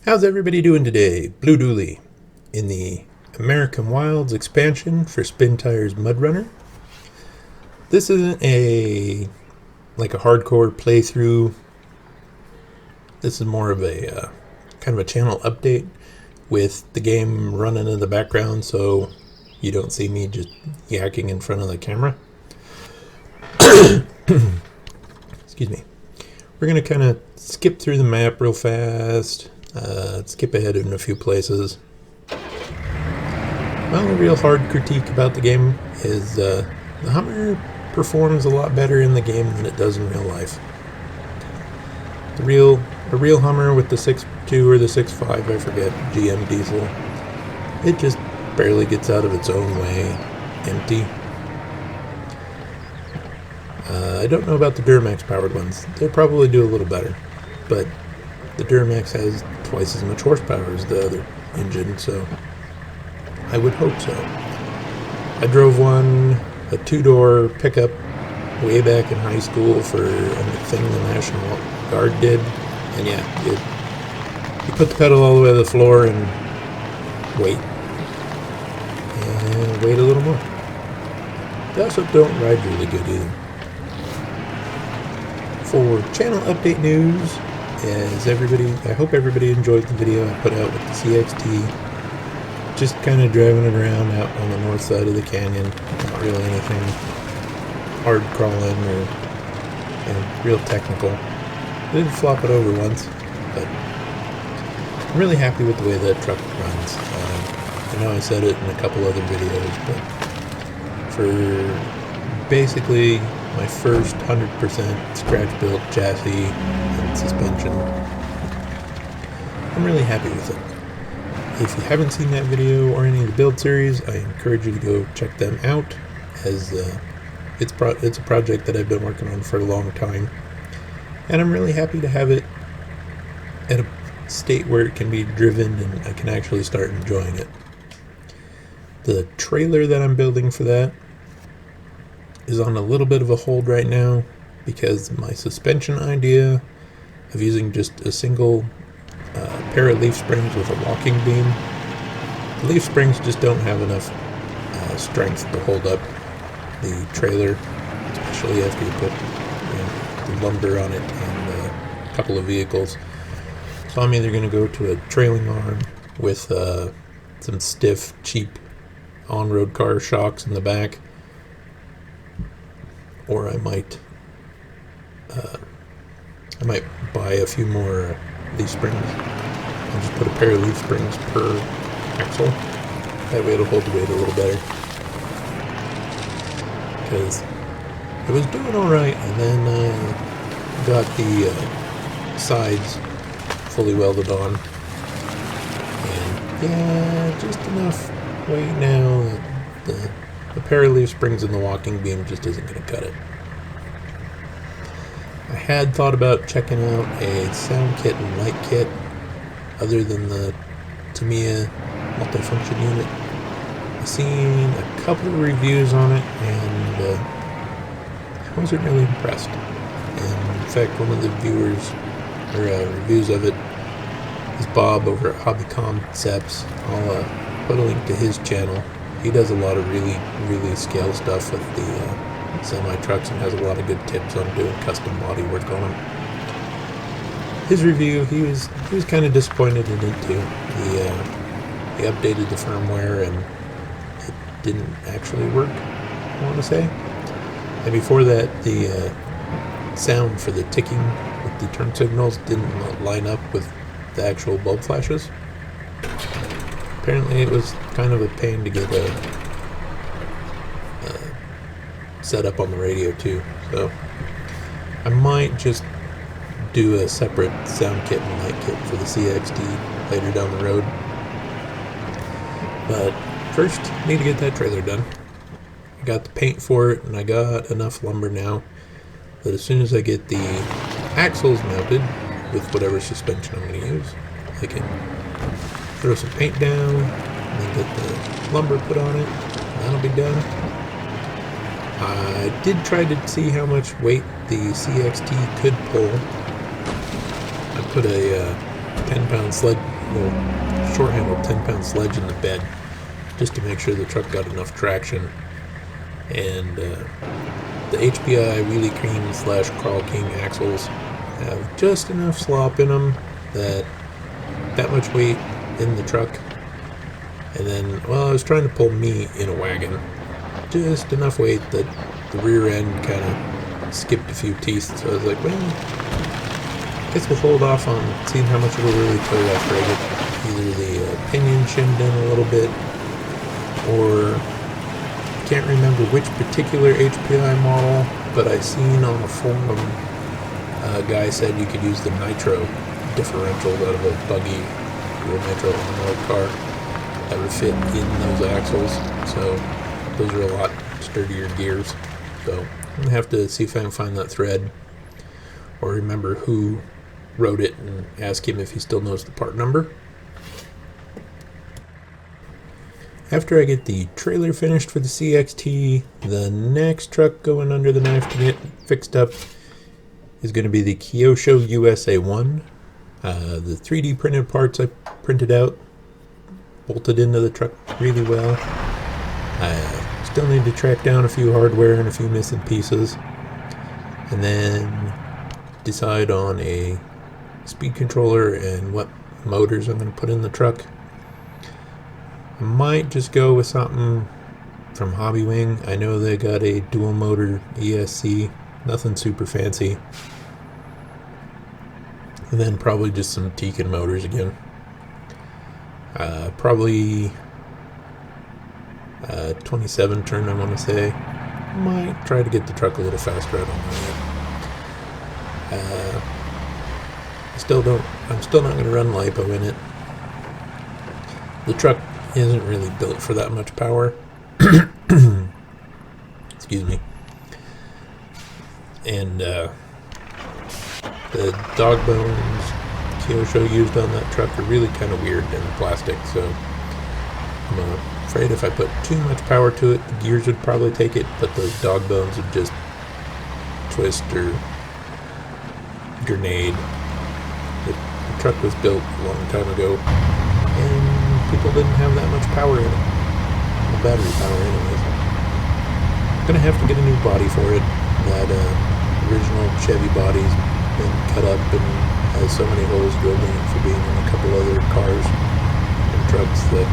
How's everybody doing today? Blue Dooley in the American Wilds expansion for Spintires Mudrunner. This isn't like a hardcore playthrough. This is more of a kind of a channel update with the game running in the background, so you don't see me just yakking in front of the camera. Excuse me. We're gonna kind of skip through the map real fast. Skip ahead in a few places. Well, the real hard critique about the game is the Hummer performs a lot better in the game than it does in real life. A real Hummer with the 6.2 or the 6.5, I forget, GM diesel, it just barely gets out of its own way, empty. I don't know about the Duramax powered ones. They probably do a little better, but the Duramax has twice as much horsepower as the other engine, so I would hope so. I drove one, a two-door pickup, way back in high school for a thing the National Guard did, and yeah, you put the pedal all the way to the floor and wait a little more. They also don't ride really good either. For channel update news, I hope everybody enjoyed the video I put out with the CXT. Just kind of driving it around out on the north side of the canyon. Not really anything hard crawling or real technical. I did flop it over once, but I'm really happy with the way that truck runs. I know I said it in a couple other videos, but for basically my first 100% scratch-built chassis and suspension, I'm really happy with it. If you haven't seen that video or any of the build series, I encourage you to go check them out, as it's a project that I've been working on for a long time, and I'm really happy to have it at a state where it can be driven and I can actually start enjoying it. The trailer that I'm building for that is on a little bit of a hold right now because my suspension idea of using just a single pair of leaf springs with a walking beam, the leaf springs just don't have enough strength to hold up the trailer, especially after you put the lumber on it and a couple of vehicles. So I'm either going to go to a trailing arm with some stiff, cheap on-road car shocks in the back, or I might buy a few more leaf springs. I'll just put a pair of leaf springs per axle. That way it'll hold the weight a little better. Because it was doing alright, and then got the sides fully welded on. And yeah, just enough weight now that the pair of leaf springs and the walking beam just isn't going to cut it. I had thought about checking out a sound kit and light kit other than the Tamiya multifunction unit. I've seen a couple of reviews on it and I wasn't really impressed. And in fact, one of the viewers or reviews of it is Bob over at Hobby Concepts. I'll put a link to his channel. He does a lot of really scale stuff with the semi-trucks and has a lot of good tips on doing custom body work on them. His review, he was kind of disappointed in it too. He updated the firmware and it didn't actually work, I want to say. And before that, the sound for the ticking with the turn signals didn't line up with the actual bulb flashes. Apparently it was kind of a pain to get set up on the radio too, so I might just do a separate sound kit and light kit for the CXT later down the road. But first, need to get that trailer done. I got the paint for it and I got enough lumber now that as soon as I get the axles mounted with whatever suspension I'm going to use, I can throw some paint down and then get the lumber put on it, and that'll be done. I did try to see how much weight the CXT could pull. I put a 10-pound sledge, well, short-handled 10-pound sledge in the bed, just to make sure the truck got enough traction. And the HPI Wheelie Cream / Crawl King axles have just enough slop in them that much weight in the truck. And then, well, I was trying to pull me in a wagon, just enough weight that the rear end kind of skipped a few teeth. So I was like, well, I guess we'll hold off on seeing how much it'll really tow after I get either the pinion shimmed in a little bit, or can't remember which particular HPI model, but I seen on a forum a guy said you could use the nitro differential out of a buggy or a nitro on car that would fit in those axles. So those are a lot sturdier gears. So I'm gonna have to see if I can find that thread or remember who wrote it and ask him if he still knows the part number. After I get the trailer finished for the CXT, the next truck going under the knife to get fixed up is going to be the Kyosho USA 1. The 3D printed parts I printed out, bolted into the truck really well. I still need to track down a few hardware and a few missing pieces, and then decide on a speed controller and what motors I'm going to put in the truck. I might just go with something from Hobby Wing. I know they got a dual motor ESC, nothing super fancy. And then probably just some Tekin motors again. Probably 27 turn, I want to say. Might try to get the truck a little faster, I don't know yet. I'm still not going to run LiPo in it. The truck isn't really built for that much power. Excuse me. And the dog bones Kyosho used on that truck are really kind of weird and plastic, so I'm afraid if I put too much power to it, the gears would probably take it, but those dog bones would just twist or grenade. The truck was built a long time ago, and people didn't have that much power in it. The battery power anyways. I'm gonna have to get a new body for it. That original Chevy body's been cut up and has so many holes drilled in it for being in a couple other cars and trucks that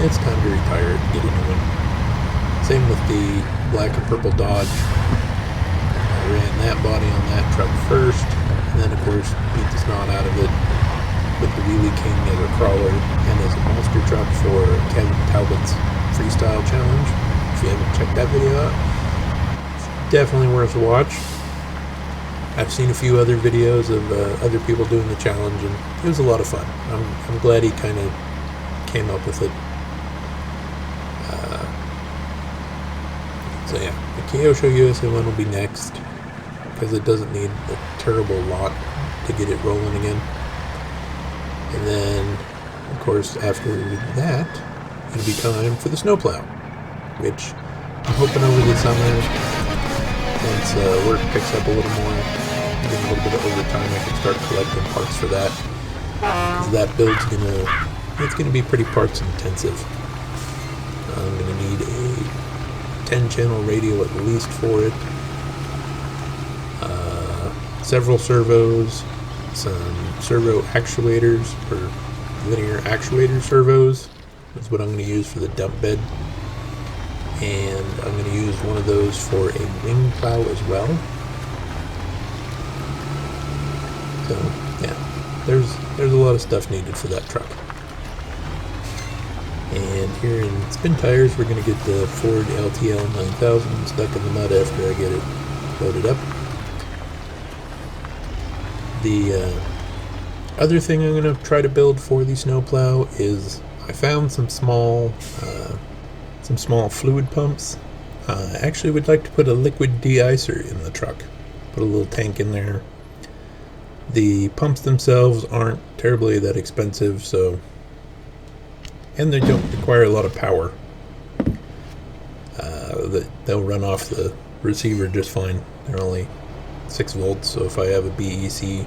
it's time to retire it and get a new one. Same with the black and purple Dodge. I ran that body on that truck first, and then of course beat the snot out of it with the Wheelie King as a crawler and as a monster truck for Kevin Talbot's Freestyle Challenge. If you haven't checked that video out, it's definitely worth a watch. I've seen a few other videos of other people doing the challenge, and it was a lot of fun. I'm glad he kind of came up with it. So yeah, the Kyosho USA 1 will be next, because it doesn't need a terrible lot to get it rolling again. And then, of course, after that, it'll be time for the snowplow, which I'm hoping over the summer, once work picks up a little more, get a little bit of overtime, I can start collecting parts for that. Because that build's gonna be pretty parts intensive. I'm gonna need a 10-channel radio at least for it, several servos, some servo actuators, or linear actuator servos is what I'm going to use for the dump bed, and I'm going to use one of those for a wing plow as well. So yeah, there's a lot of stuff needed for that truck. And here in Spintires, we're going to get the Ford LTL 9000 stuck in the mud after I get it loaded up. The other thing I'm going to try to build for the snowplow is I found some small fluid pumps. I actually would like to put a liquid de-icer in the truck. Put a little tank in there. The pumps themselves aren't terribly that expensive, and they don't require a lot of power. They'll run off the receiver just fine. They're only 6 volts, so if I have a BEC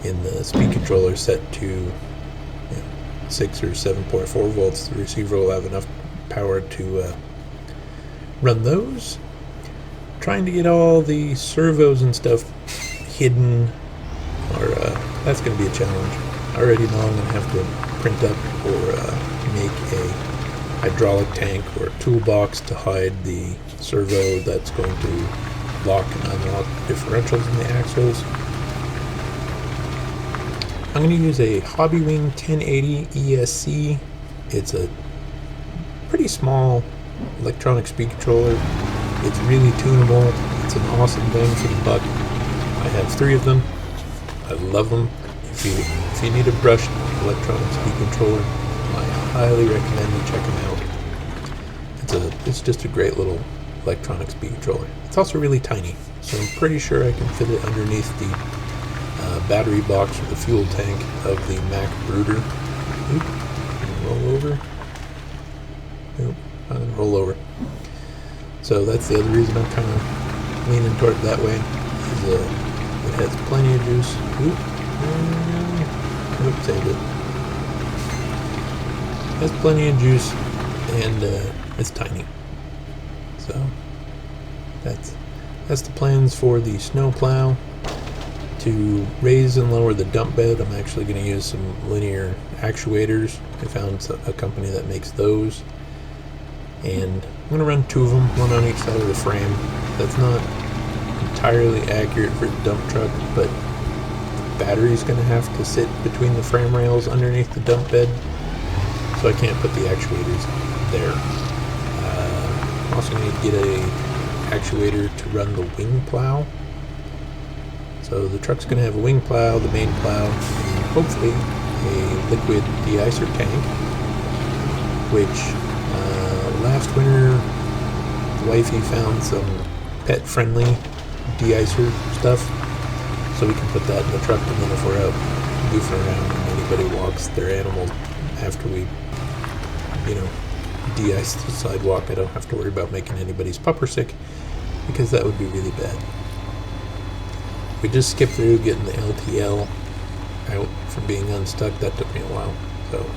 in the speed controller set to 6 or 7.4 volts, the receiver will have enough power to run those. Trying to get all the servos and stuff hidden, or that's going to be a challenge. I already know I'm going to have to print up or make a hydraulic tank or a toolbox to hide the servo that's going to lock and unlock differentials in the axles. I'm going to use a Hobbywing 1080 ESC. It's a pretty small electronic speed controller. It's really tunable. It's an awesome bang for the buck. I have 3 of them. I love them. If you need a brushed electronic speed controller, I highly recommend you check them out. It's just a great little electronic speed controller. It's also really tiny, so I'm pretty sure I can fit it underneath the battery box or the fuel tank of the Mac Brooder. Oop, roll over. Nope, I'm gonna roll over. So that's the other reason I'm kind of leaning toward it that way. Is it has plenty of juice. Oop, saved it. It has plenty of juice, and it's tiny. So that's the plans for the snow plow. To raise and lower the dump bed, I'm actually going to use some linear actuators. I found a company that makes those, and I'm going to run 2 of them, one on each side of the frame. That's not entirely accurate for the dump truck, but the battery's going to have to sit between the frame rails underneath the dump bed, so I can't put the actuators there. I'm also going to get a actuator to run the wing plow. So the truck's going to have a wing plow, the main plow, and hopefully a liquid de-icer tank, which last winter wifey found some pet-friendly de-icer stuff, so we can put that in the truck, and then if we're out goofing around and anybody walks their animal after we, de-ice the sidewalk, I don't have to worry about making anybody's pupper sick, because that would be really bad. We just skipped through getting the LTL out from being unstuck. That took me a while, so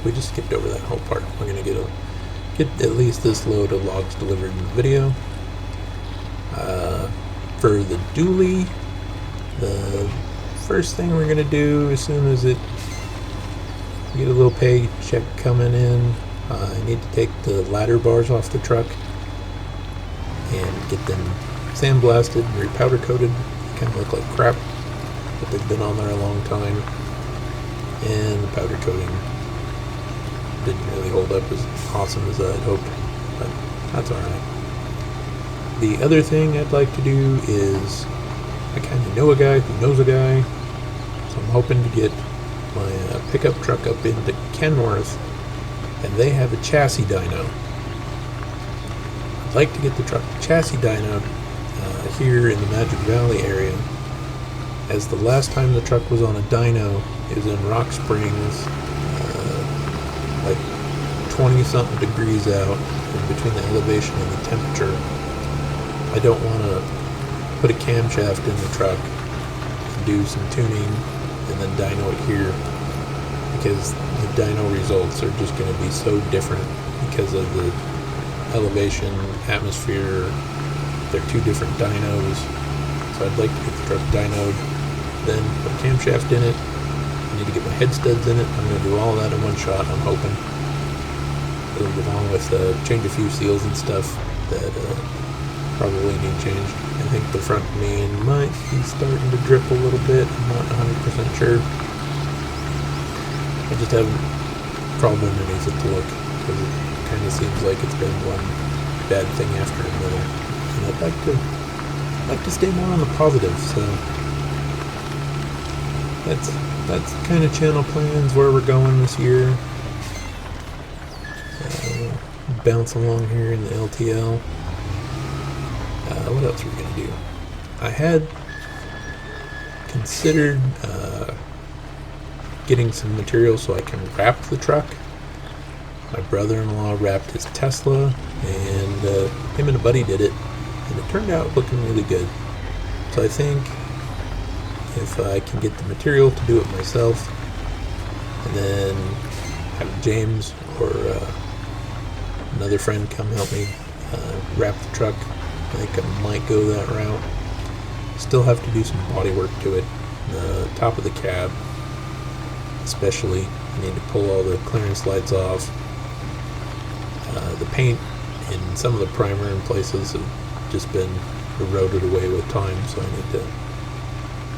we just skipped over that whole part. We're going to get at least this load of logs delivered in the video. For the dually, the first thing we're going to do as soon as it get a little paycheck coming in, I need to take the ladder bars off the truck and get them sandblasted and repowder coated. Kind of look like crap, but they've been on there a long time, and the powder coating didn't really hold up as awesome as I'd hoped, but that's alright. The other thing I'd like to do is, I kind of know a guy who knows a guy, so I'm hoping to get my pickup truck up into Kenworth, and they have a chassis dyno. I'd like to get the truck chassis dyno here in the Magic Valley area, as the last time the truck was on a dyno, it was in Rock Springs, like 20-something degrees out, and between the elevation and the temperature. I don't want to put a camshaft in the truck and do some tuning and then dyno it here, because the dyno results are just going to be so different because of the elevation, atmosphere. They're 2 different dynos, so I'd like to get the truck dynoed, then put a camshaft in it. I need to get my head studs in it. I'm going to do all that in one shot, I'm hoping, along with change a few seals and stuff that probably need changed. I think the front main might be starting to drip a little bit. I'm not 100% sure. I just haven't crawled underneath it to look, because it kind of seems like it's been one bad thing after another. And I'd like to stay more on the positive, so that's kind of channel plans, where we're going this year. Bounce along here in the LTL. What else are we going to do? I had considered getting some material so I can wrap the truck. My brother-in-law wrapped his Tesla, and him and a buddy did it, and it turned out looking really good. So I think if I can get the material to do it myself, and then have James or another friend come help me wrap the truck. I think I might go that route. Still have to do some body work to it. The top of the cab especially, I need to pull all the clearance lights off. The paint and some of the primer in places have just been eroded away with time, so I need to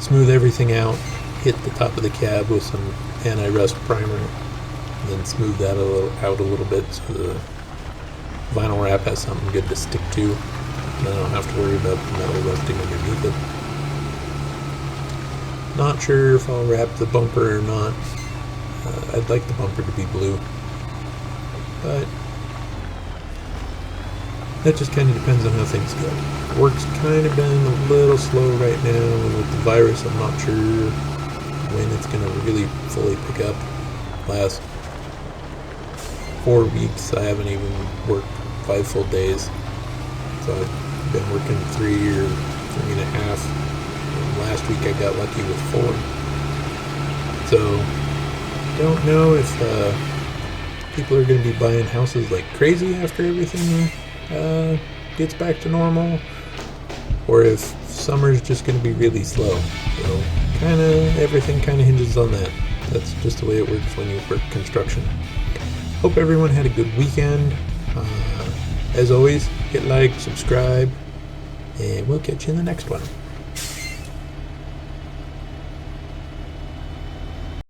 smooth everything out, hit the top of the cab with some anti-rust primer, and then smooth that out a little bit so the vinyl wrap has something good to stick to, and I don't have to worry about the metal rusting underneath it. Not sure if I'll wrap the bumper or not. I'd like the bumper to be blue, but that just kind of depends on how things go. Work's kind of been a little slow right now, and with the virus I'm not sure when it's going to really fully pick up. Last 4 weeks I haven't even worked 5 full days, so I've been working 3 or 3.5, and last week I got lucky with 4. So don't know if people are going to be buying houses like crazy after everything gets back to normal, or if summer's just going to be really slow. So everything kind of hinges on that. That's just the way it works when you work construction. Hope everyone had a good weekend. As always, hit like, subscribe, and we'll catch you in the next one.